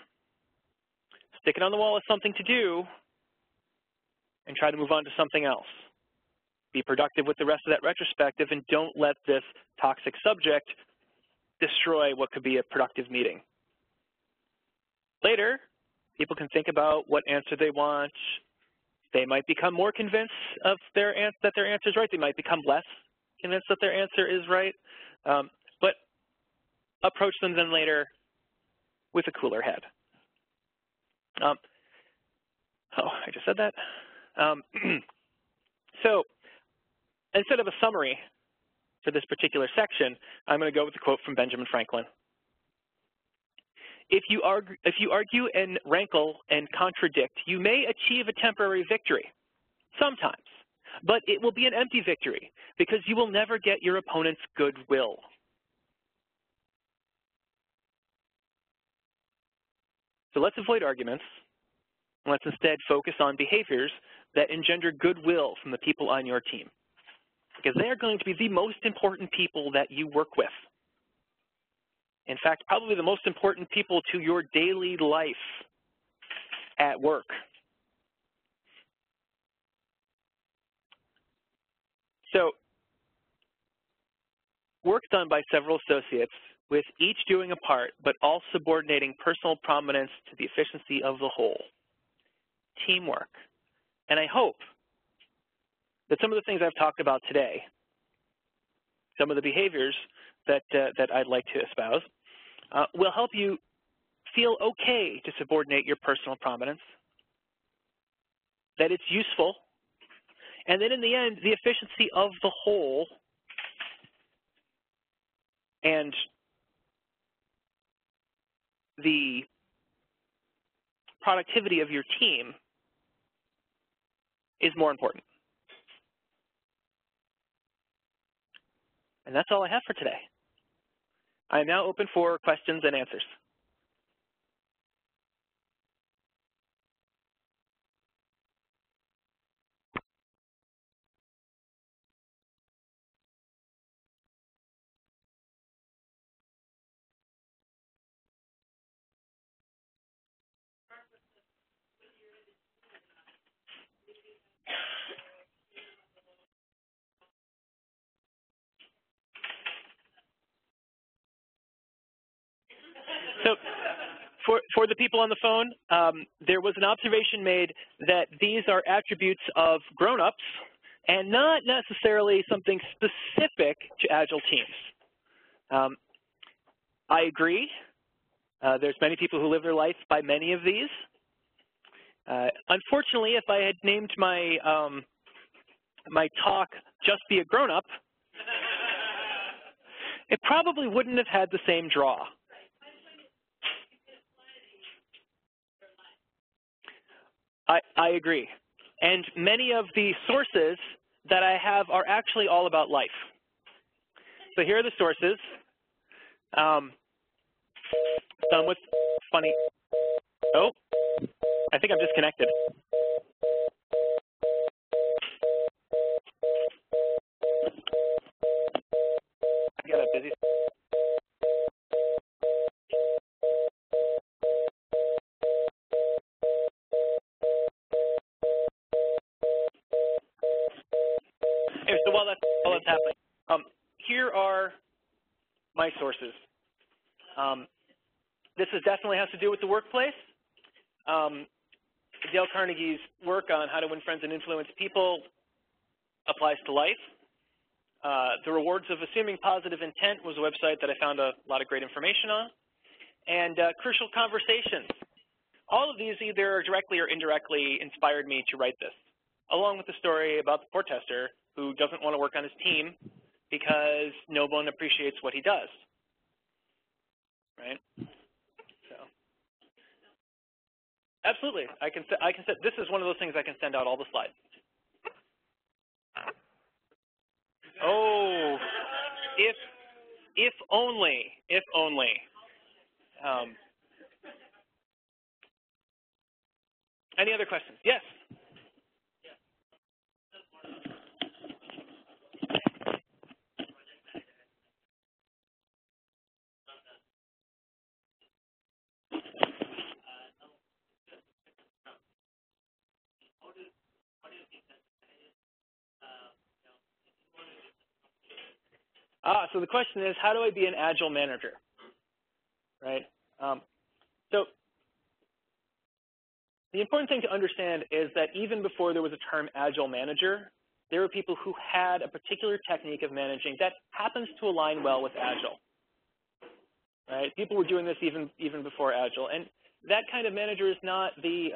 stick it on the wall as something to do, and try to move on to something else. Be productive with the rest of that retrospective, and don't let this toxic subject destroy what could be a productive meeting. Later, People can think about what answer they want. They might become more convinced of that their answer is right. They might become less convinced that their answer is right. But approach them then later with a cooler head. Oh, I just said that. So instead of a summary for this particular section, I'm going to go with a quote from Benjamin Franklin. If you argue and rankle and contradict, you may achieve a temporary victory, sometimes, but it will be an empty victory because you will never get your opponent's goodwill. So let's avoid arguments. Let's instead focus on behaviors that engender goodwill from the people on your team, because they are going to be the most important people that you work with. In fact, probably the most important people to your daily life at work. So, work done by several associates, with each doing a part, but all subordinating personal prominence to the efficiency of the whole. Teamwork. And I hope that some of the things I've talked about today, some of the behaviors that I'd like to espouse, will help you feel okay to subordinate your personal prominence, that it's useful, and then in the end, the efficiency of the whole and the productivity of your team is more important. And that's all I have for today. I am now open for questions and answers. So for the people on the phone, there was an observation made that these are attributes of grown-ups and not necessarily something specific to Agile teams. I agree. There's many people who live their life by many of these. Unfortunately, if I had named my my talk "Just Be a Grown-Up," it probably wouldn't have had the same draw. I agree. And many of the sources that I have are actually all about life. So here are the sources. Some with funny. Oh, I think I'm disconnected. I got a busy. Anyway, so while that's happening, here are my sources. This definitely has to do with the workplace. Dale Carnegie's work on how to win friends and influence people applies to life. The Rewards of Assuming Positive Intent was a website that I found a lot of great information on. And Crucial Conversations. All of these either directly or indirectly inspired me to write this, along with the story about the poor tester who doesn't want to work on his team because no one appreciates what he does, right? So, absolutely, I can send. This is one of those things I can send out all the slides. Oh, if only. Any other questions? Yes. So the question is, how do I be an Agile manager, right? So the important thing to understand is that even before there was a term Agile manager, there were people who had a particular technique of managing that happens to align well with Agile. Right? People were doing this even before Agile, and that kind of manager is not the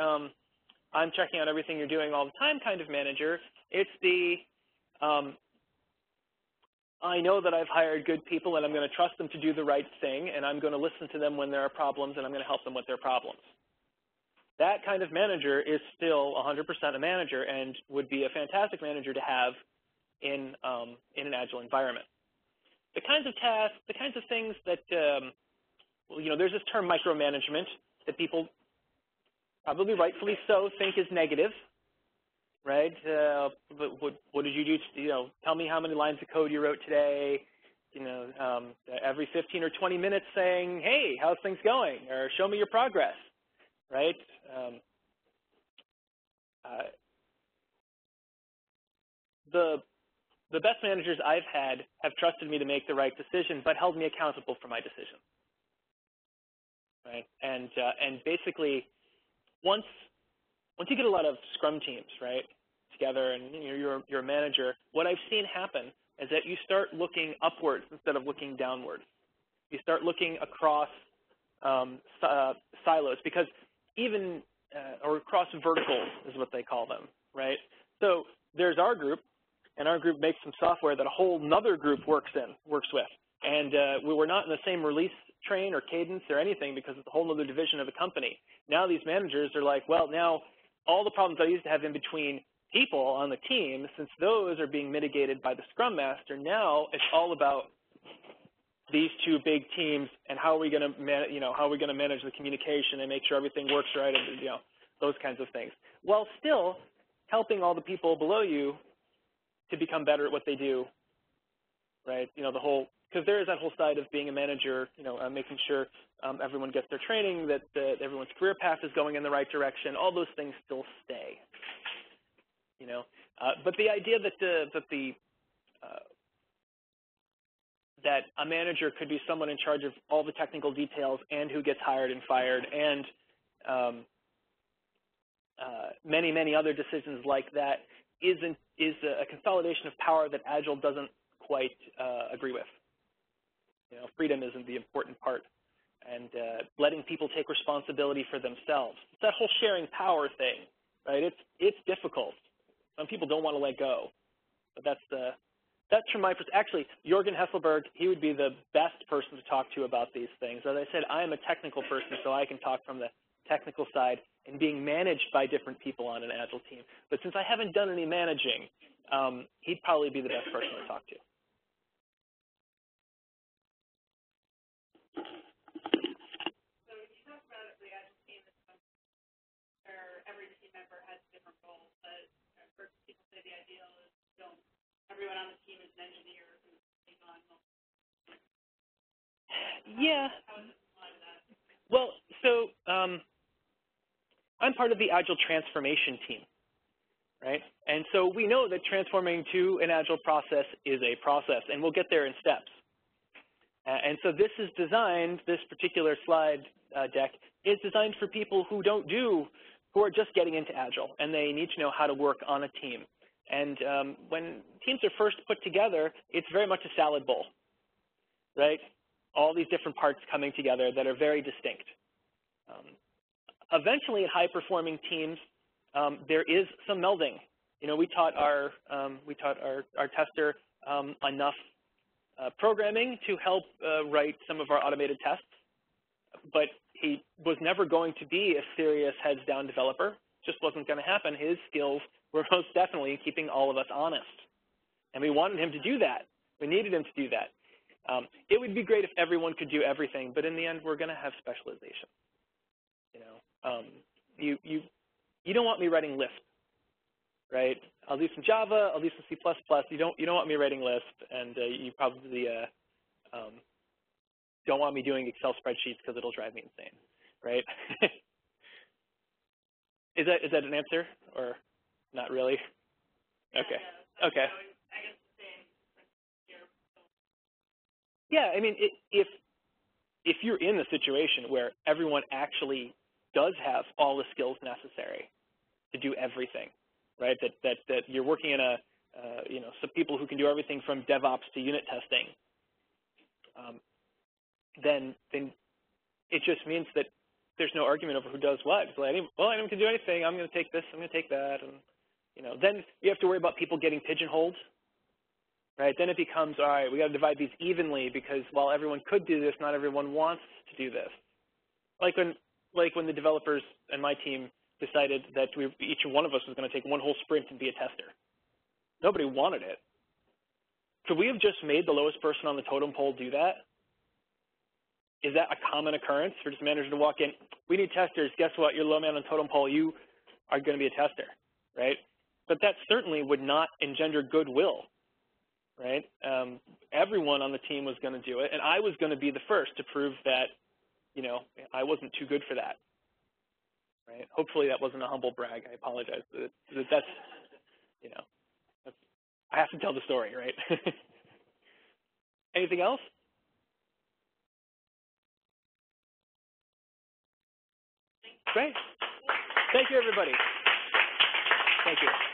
I'm checking out everything you're doing all the time kind of manager. It's the I know that I've hired good people and I'm going to trust them to do the right thing, and I'm going to listen to them when there are problems, and I'm going to help them with their problems. That kind of manager is still 100% a manager and would be a fantastic manager to have in an Agile environment. The kinds of tasks, the kinds of things that, there's this term micromanagement that people probably rightfully so think is negative, right? What did you do? Tell me how many lines of code you wrote today. Every 15 or 20 minutes saying, hey, how's things going? Or show me your progress, right? The best managers I've had have trusted me to make the right decision, but held me accountable for my decision, right? And basically, once you get a lot of Scrum teams, right, together, and you're a manager, what I've seen happen is that you start looking upwards instead of looking downward. You start looking across silos, because or across verticals is what they call them, right? So there's our group, and our group makes some software that a whole nother group works with. And we were not in the same release train or cadence or anything because it's a whole other division of the company. Now these managers are like, well, now all the problems I used to have in between people on the team, since those are being mitigated by the Scrum Master, now it's all about these two big teams and how are we going to manage the communication and make sure everything works right, and those kinds of things, while still helping all the people below you to become better at what they do, right? Because there is that whole side of being a manager, making sure everyone gets their training, that everyone's career path is going in the right direction. All those things still stay, But the idea that a manager could be someone in charge of all the technical details and who gets hired and fired and many, many other decisions like that is a consolidation of power that Agile doesn't quite agree with. Freedom isn't the important part, and letting people take responsibility for themselves. It's that whole sharing power thing, right? It's difficult. Some people don't want to let go, but that's from my perspective. Actually, Jorgen Hesselberg, he would be the best person to talk to about these things. As I said, I am a technical person, so I can talk from the technical side and being managed by different people on an Agile team. But since I haven't done any managing, he'd probably be the best person to talk to. So you talked about the Agile team where every team member has different roles, but for people say the ideal is everyone on the team is an engineer who's taking on multiple. Yeah. How does it apply to that? Well, so I'm part of the Agile transformation team, right? And so we know that transforming to an Agile process is a process, and we'll get there in steps. And so this is designed, this particular slide deck is designed for people who are just getting into Agile, and they need to know how to work on a team. And when teams are first put together, it's very much a salad bowl, right? All these different parts coming together that are very distinct. Eventually, at high-performing teams, there is some melding. We taught our tester enough programming to help write some of our automated tests, but he was never going to be a serious heads-down developer. Just wasn't going to happen. His skills were most definitely keeping all of us honest, and we wanted him to do that. We needed him to do that. It would be great if everyone could do everything, but in the end, we're going to have specialization. You don't want me writing Lisp, right? I'll do some Java, I'll do some C++. You don't want me writing Lisp, and you probably don't want me doing Excel spreadsheets because it'll drive me insane, right? Is that an answer, or not really? Okay. Okay. I guess the same here. Yeah, I mean, if you're in a situation where everyone actually does have all the skills necessary to do everything, right? That you're working in a, some people who can do everything from DevOps to unit testing, then it just means that there's no argument over who does what. It's like, well, anyone can do anything. I'm going to take this. I'm going to take that. And, then you have to worry about people getting pigeonholed, right? Then it becomes, all right, we got to divide these evenly because while everyone could do this, not everyone wants to do this. Like when the developers and my team decided that each one of us was going to take one whole sprint and be a tester. Nobody wanted it. Could we have just made the lowest person on the totem pole do that? Is that a common occurrence for just a manager to walk in? We need testers. Guess what? You're low man on the totem pole. You are going to be a tester, right? But that certainly would not engender goodwill, right? Everyone on the team was going to do it, and I was going to be the first to prove that, I wasn't too good for that, right? Hopefully that wasn't a humble brag. I apologize. That's, I have to tell the story, right? Anything else? Great. Thank you, everybody. Thank you.